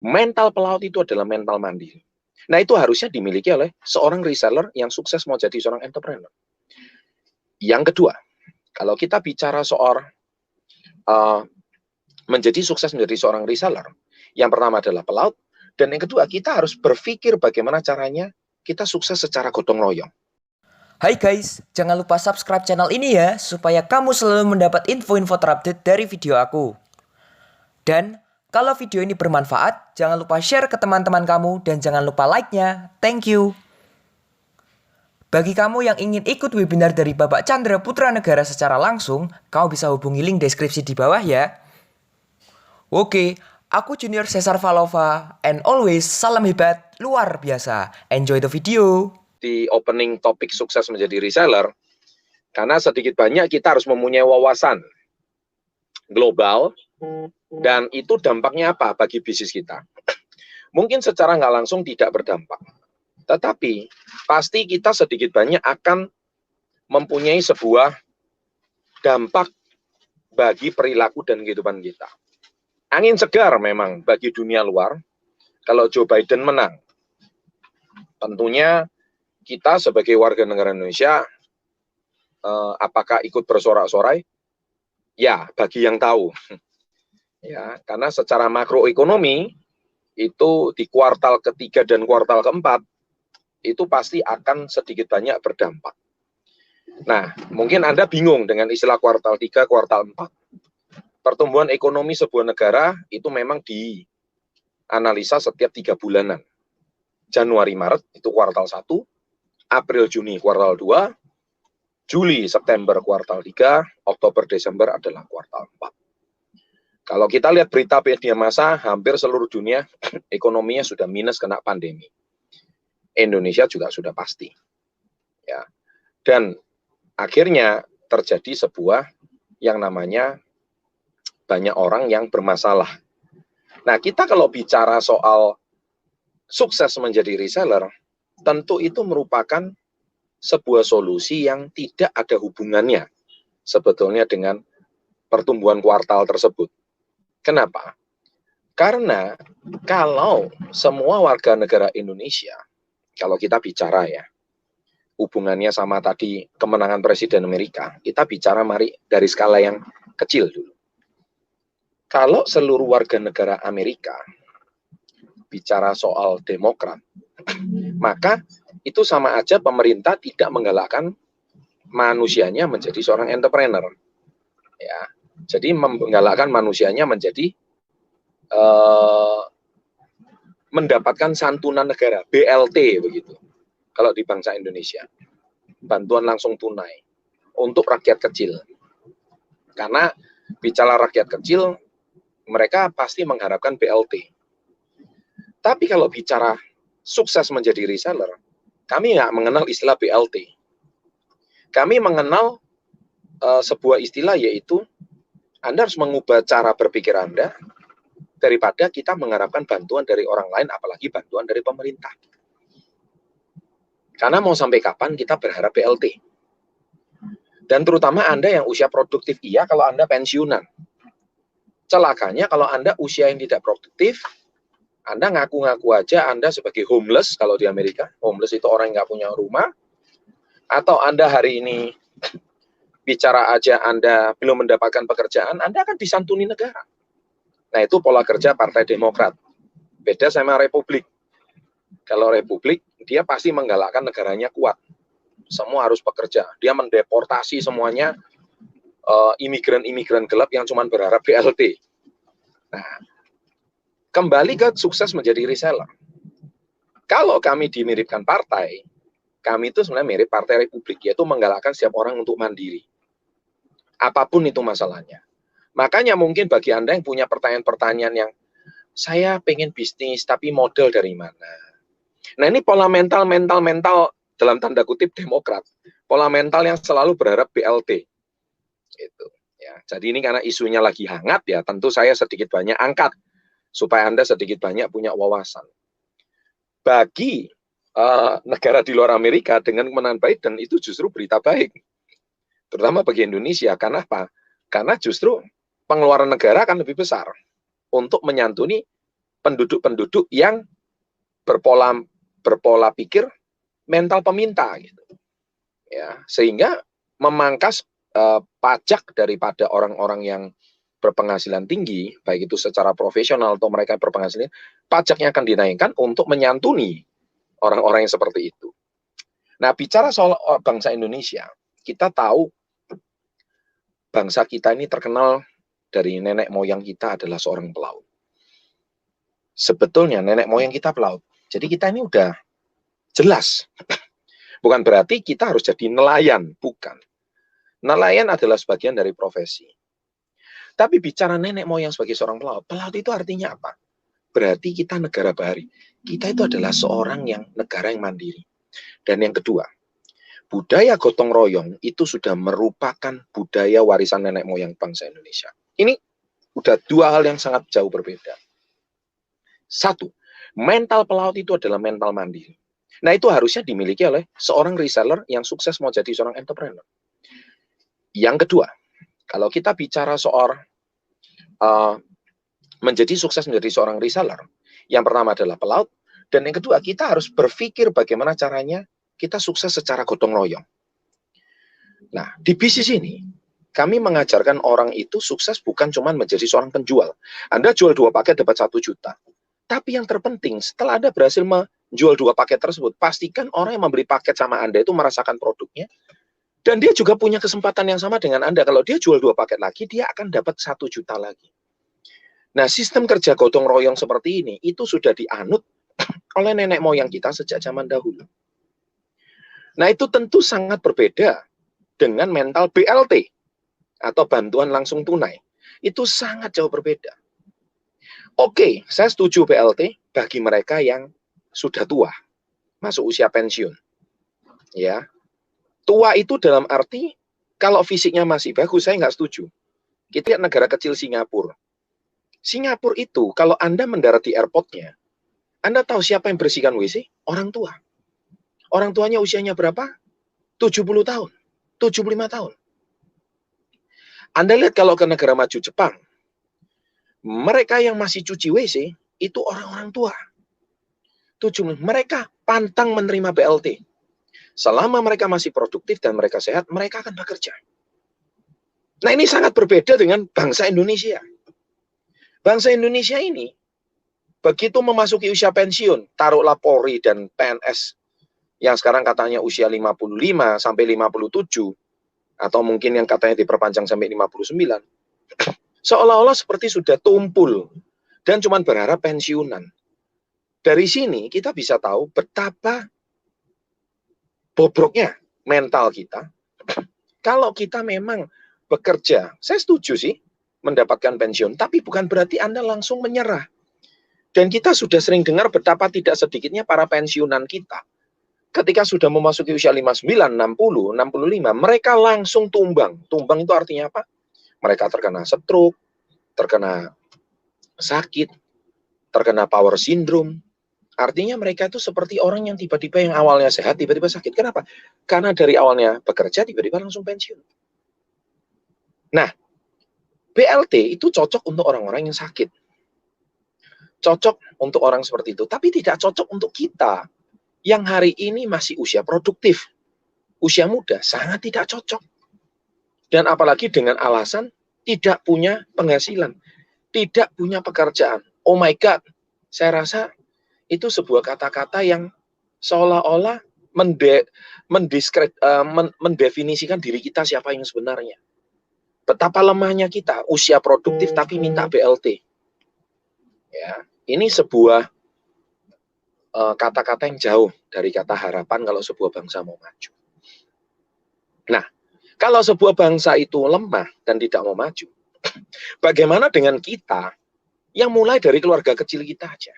Mental pelaut itu adalah mental mandiri. Nah, itu harusnya dimiliki oleh seorang reseller yang sukses mau jadi seorang entrepreneur. Yang kedua, kalau kita bicara soal menjadi sukses menjadi seorang reseller, yang pertama adalah pelaut, dan yang kedua, kita harus berpikir bagaimana caranya kita sukses secara gotong royong. Hai guys, jangan lupa subscribe channel ini ya, supaya kamu selalu mendapat info-info terupdate dari video aku. Dan kalau video ini bermanfaat, jangan lupa share ke teman-teman kamu dan jangan lupa like-nya. Thank you. Bagi kamu yang ingin ikut webinar dari Bapak Chandra Putra Negara secara langsung, kamu bisa hubungi link deskripsi di bawah ya. Oke, aku Junior Cesar Valova, and always salam hebat luar biasa. Enjoy the video. Di opening topik sukses menjadi reseller, karena sedikit banyak kita harus mempunyai wawasan global, dan itu dampaknya apa bagi bisnis kita? Mungkin secara nggak langsung tidak berdampak, tetapi pasti kita sedikit banyak akan mempunyai sebuah dampak bagi perilaku dan kehidupan kita. Angin segar memang bagi dunia luar kalau Joe Biden menang. Tentunya kita sebagai warga negara Indonesia, apakah ikut bersorak-sorai? Ya, bagi yang tahu. Ya, karena secara makroekonomi itu di kuartal ketiga dan kuartal keempat itu pasti akan sedikit banyak berdampak. Nah, mungkin Anda bingung dengan istilah kuartal 3, kuartal 4. Pertumbuhan ekonomi sebuah negara itu memang dianalisa setiap 3 bulanan. Januari, Maret itu kuartal 1, April, Juni kuartal 2, Juli, September kuartal 3, Oktober, Desember adalah kuartal 4. Kalau kita lihat berita media massa, hampir seluruh dunia ekonominya sudah minus kena pandemi. Indonesia juga sudah pasti. Ya. Dan akhirnya terjadi sebuah yang namanya banyak orang yang bermasalah. Nah, kita kalau bicara soal sukses menjadi reseller, tentu itu merupakan sebuah solusi yang tidak ada hubungannya sebetulnya dengan pertumbuhan kuartal tersebut. Kenapa? Karena kalau semua warga negara Indonesia, kalau kita bicara ya, hubungannya sama tadi kemenangan Presiden Amerika, kita bicara mari dari skala yang kecil dulu. Kalau seluruh warga negara Amerika bicara soal Demokrat, maka itu sama aja pemerintah tidak menggalakkan manusianya menjadi seorang entrepreneur. Ya, jadi menggalakkan manusianya menjadi mendapatkan santunan negara, BLT begitu. Kalau di bangsa Indonesia, bantuan langsung tunai untuk rakyat kecil. Karena bicara rakyat kecil, mereka pasti mengharapkan BLT. Tapi kalau bicara sukses menjadi reseller, kami nggak mengenal istilah BLT. Kami mengenal sebuah istilah, yaitu Anda harus mengubah cara berpikir Anda daripada kita mengharapkan bantuan dari orang lain, apalagi bantuan dari pemerintah. Karena mau sampai kapan kita berharap BLT? Dan terutama Anda yang usia produktif, iya kalau Anda pensiunan. Celakanya kalau Anda usia yang tidak produktif, Anda ngaku-ngaku aja Anda sebagai homeless, kalau di Amerika. Homeless itu orang yang nggak punya rumah. Atau Anda hari ini bicara aja Anda belum mendapatkan pekerjaan, Anda akan disantuni negara. Nah, itu pola kerja Partai Demokrat. Beda sama Republik. Kalau Republik, dia pasti menggalakkan negaranya kuat. Semua harus bekerja. Dia mendeportasi semuanya imigran-imigran gelap yang cuma berharap BLT. Nah, kembali ke sukses menjadi reseller. Kalau kami dimiripkan partai, kami itu sebenarnya mirip Partai Republik, yaitu menggalakkan setiap orang untuk mandiri. Apapun itu masalahnya. Makanya mungkin bagi Anda yang punya pertanyaan-pertanyaan yang, saya pengen bisnis, tapi modal dari mana? Nah, ini pola mental dalam tanda kutip Demokrat. Pola mental yang selalu berharap BLT. Gitu. Ya, jadi ini karena isunya lagi hangat ya, tentu saya sedikit banyak angkat supaya Anda sedikit banyak punya wawasan. Bagi negara di luar Amerika dengan kemenangan Biden itu justru berita baik. Terutama bagi Indonesia. Karena apa? Karena justru pengeluaran negara akan lebih besar untuk menyantuni penduduk-penduduk yang berpola pikir mental peminta gitu. Ya, sehingga memangkas pajak daripada orang-orang yang berpenghasilan tinggi, baik itu secara profesional atau mereka berpenghasilan, pajaknya akan dinaikkan untuk menyantuni orang-orang yang seperti itu. Nah, bicara soal bangsa Indonesia, kita tahu bangsa kita ini terkenal dari nenek moyang kita adalah seorang pelaut. Sebetulnya nenek moyang kita pelaut. Jadi kita ini udah jelas. Bukan berarti kita harus jadi nelayan, bukan. Nelayan adalah sebagian dari profesi. Tapi bicara nenek moyang sebagai seorang pelaut, pelaut itu artinya apa? Berarti kita negara bahari. Kita itu adalah seorang yang negara yang mandiri. Dan yang kedua, budaya gotong royong itu sudah merupakan budaya warisan nenek moyang bangsa Indonesia. Ini udah dua hal yang sangat jauh berbeda. Satu, mental pelaut itu adalah mental mandiri. Nah, itu harusnya dimiliki oleh seorang reseller yang sukses mau jadi seorang entrepreneur. Yang kedua, kalau kita bicara soal menjadi sukses menjadi seorang reseller, yang pertama adalah pelaut, dan yang kedua kita harus berpikir bagaimana caranya kita sukses secara gotong royong. Nah, di bisnis ini, kami mengajarkan orang itu sukses bukan cuma menjadi seorang penjual. Anda jual 2 paket dapat 1 juta. Tapi yang terpenting, setelah Anda berhasil menjual 2 paket tersebut, pastikan orang yang membeli paket sama Anda itu merasakan produknya, dan dia juga punya kesempatan yang sama dengan Anda. Kalau dia jual 2 paket lagi, dia akan dapat 1 juta lagi. Nah, sistem kerja gotong royong seperti ini, itu sudah dianut oleh nenek moyang kita sejak zaman dahulu. Nah, itu tentu sangat berbeda dengan mental BLT, atau bantuan langsung tunai. Itu sangat jauh berbeda. Oke, saya setuju BLT bagi mereka yang sudah tua, masuk usia pensiun. Ya, tua itu dalam arti kalau fisiknya masih bagus, saya nggak setuju. Kita lihat negara kecil Singapura. Singapura itu kalau Anda mendarat di airportnya, Anda tahu siapa yang bersihkan WC? Orang tua. Orang tuanya usianya berapa? 70 tahun, 75 tahun. Anda lihat kalau ke negara maju Jepang, mereka yang masih cuci WC itu orang-orang tua. Mereka pantang menerima BLT. Selama mereka masih produktif dan mereka sehat, mereka akan bekerja. Nah, ini sangat berbeda dengan bangsa Indonesia. Bangsa Indonesia ini, begitu memasuki usia pensiun, taruhlah Polri dan PNS, yang sekarang katanya usia 55 sampai 57, atau mungkin yang katanya diperpanjang sampai 59, seolah-olah seperti sudah tumpul, dan cuma berharap pensiunan. Dari sini kita bisa tahu betapa bobroknya mental kita. Kalau kita memang bekerja, saya setuju sih mendapatkan pensiun, tapi bukan berarti Anda langsung menyerah. Dan kita sudah sering dengar betapa tidak sedikitnya para pensiunan kita, ketika sudah memasuki usia 59, 60, 65, mereka langsung tumbang. Tumbang itu artinya apa? Mereka terkena stroke, terkena sakit, terkena power syndrome. Artinya mereka itu seperti orang yang tiba-tiba yang awalnya sehat, tiba-tiba sakit. Kenapa? Karena dari awalnya bekerja, tiba-tiba langsung pensiun. Nah, BLT itu cocok untuk orang-orang yang sakit. Cocok untuk orang seperti itu. Tapi tidak cocok untuk kita yang hari ini masih usia produktif. Usia muda, sangat tidak cocok. Dan apalagi dengan alasan tidak punya penghasilan, tidak punya pekerjaan. Oh my God, saya rasa itu sebuah kata-kata yang seolah-olah mendefinisikan diri kita siapa yang sebenarnya. Betapa lemahnya kita, usia produktif tapi minta BLT. Ya, ini sebuah kata-kata yang jauh dari kata harapan kalau sebuah bangsa mau maju. Nah, kalau sebuah bangsa itu lemah dan tidak mau maju, bagaimana dengan kita yang mulai dari keluarga kecil kita aja?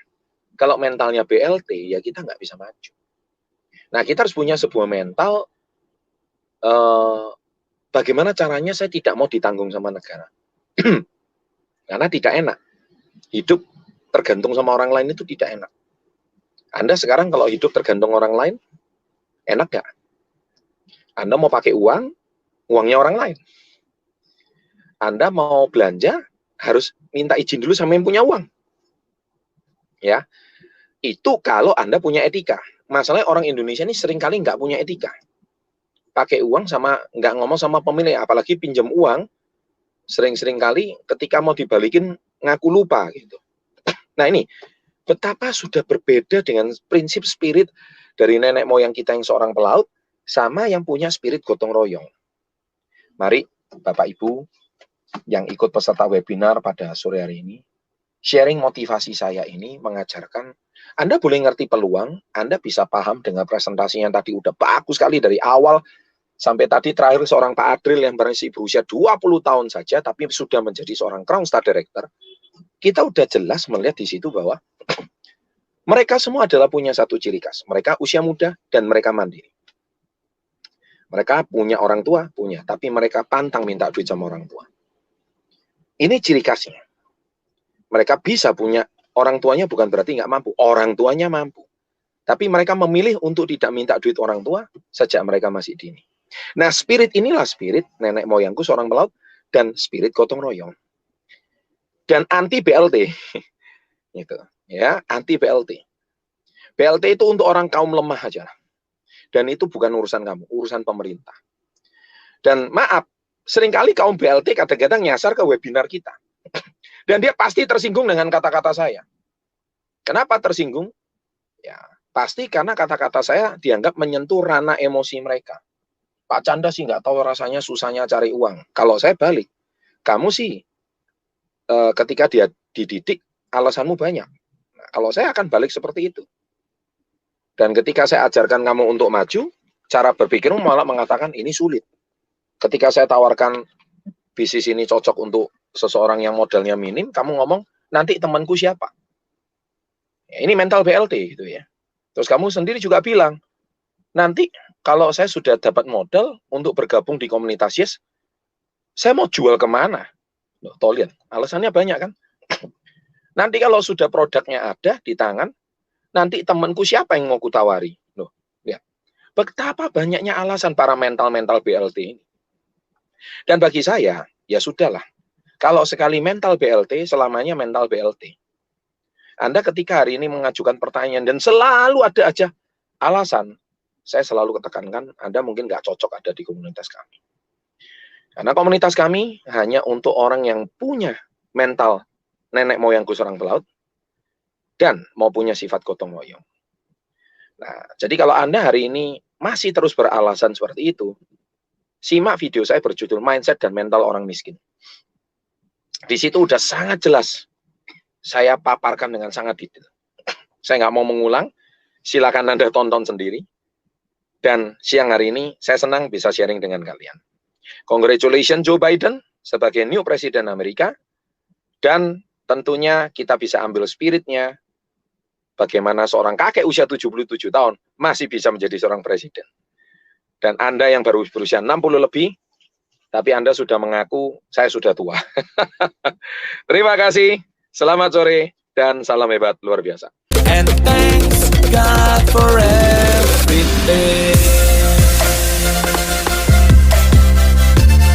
Kalau mentalnya BLT, ya kita nggak bisa maju. Nah, kita harus punya sebuah mental, bagaimana caranya saya tidak mau ditanggung sama negara. Karena tidak enak. Hidup tergantung sama orang lain itu tidak enak. Anda sekarang kalau hidup tergantung orang lain, enak nggak? Anda mau pakai uang, uangnya orang lain. Anda mau belanja, harus minta izin dulu sama yang punya uang. Ya, itu kalau Anda punya etika. Masalahnya orang Indonesia ini seringkali nggak punya etika. Pakai uang sama nggak ngomong sama pemilik, apalagi pinjam uang, sering-sering kali ketika mau dibalikin ngaku lupa gitu. Nah ini, betapa sudah berbeda dengan prinsip spirit dari nenek moyang kita yang seorang pelaut, sama yang punya spirit gotong royong. Mari Bapak Ibu yang ikut peserta webinar pada sore hari ini, sharing motivasi saya ini mengajarkan, Anda boleh ngerti peluang, Anda bisa paham dengan presentasi yang tadi udah bagus sekali dari awal, sampai tadi terakhir seorang Pak Adril yang masih berusia 20 tahun saja, tapi sudah menjadi seorang Crown Star Director. Kita udah jelas melihat di situ bahwa mereka semua adalah punya satu ciri khas. Mereka usia muda dan mereka mandiri. Mereka punya orang tua, punya, tapi mereka pantang minta duit sama orang tua. Ini ciri khasnya. Mereka bisa punya, orang tuanya bukan berarti nggak mampu. Orang tuanya mampu. Tapi mereka memilih untuk tidak minta duit orang tua sejak mereka masih dini. Nah, spirit inilah spirit nenek moyangku seorang pelaut dan spirit gotong royong. Dan anti BLT. Gitu. Ya, anti BLT. BLT itu untuk orang kaum lemah aja. Dan itu bukan urusan kamu, urusan pemerintah. Dan maaf, seringkali kaum BLT kadang-kadang nyasar ke webinar kita. Dan dia pasti tersinggung dengan kata-kata saya. Kenapa tersinggung? Ya, pasti karena kata-kata saya dianggap menyentuh ranah emosi mereka. Pak Chandra sih nggak tahu rasanya susahnya cari uang. Kalau saya balik, kamu sih ketika dia dididik, alasanmu banyak. Nah, kalau saya akan balik seperti itu. Dan ketika saya ajarkan kamu untuk maju, cara berpikirmu malah mengatakan ini sulit. Ketika saya tawarkan bisnis ini cocok untuk seseorang yang modalnya minim, kamu ngomong, nanti temanku siapa? Ya, ini mental BLT gitu ya. Terus kamu sendiri juga bilang, nanti kalau saya sudah dapat modal untuk bergabung di komunitas Yes, saya mau jual kemana? Loh, toh lihat, alasannya banyak kan? Nanti kalau sudah produknya ada di tangan, nanti temanku siapa yang mau kutawari? Loh, lihat. Betapa banyaknya alasan para mental-mental BLT ini. Dan bagi saya, ya sudahlah. Kalau sekali mental BLT, selamanya mental BLT. Anda ketika hari ini mengajukan pertanyaan dan selalu ada aja alasan, saya selalu ketekankan, Anda mungkin nggak cocok ada di komunitas kami. Karena komunitas kami hanya untuk orang yang punya mental nenek moyangku seorang pelaut, dan mau punya sifat gotong royong. Nah, jadi kalau Anda hari ini masih terus beralasan seperti itu, simak video saya berjudul Mindset dan Mental Orang Miskin. Di situ udah sangat jelas, saya paparkan dengan sangat detail. Saya nggak mau mengulang, silakan Anda tonton sendiri. Dan siang hari ini, saya senang bisa sharing dengan kalian. Congratulations Joe Biden sebagai new Presiden Amerika, dan tentunya kita bisa ambil spiritnya, bagaimana seorang kakek usia 77 tahun masih bisa menjadi seorang presiden. Dan Anda yang baru berusia 60 lebih, tapi Anda sudah mengaku, saya sudah tua. Terima kasih, selamat sore, dan salam hebat luar biasa. And thanks God for everything.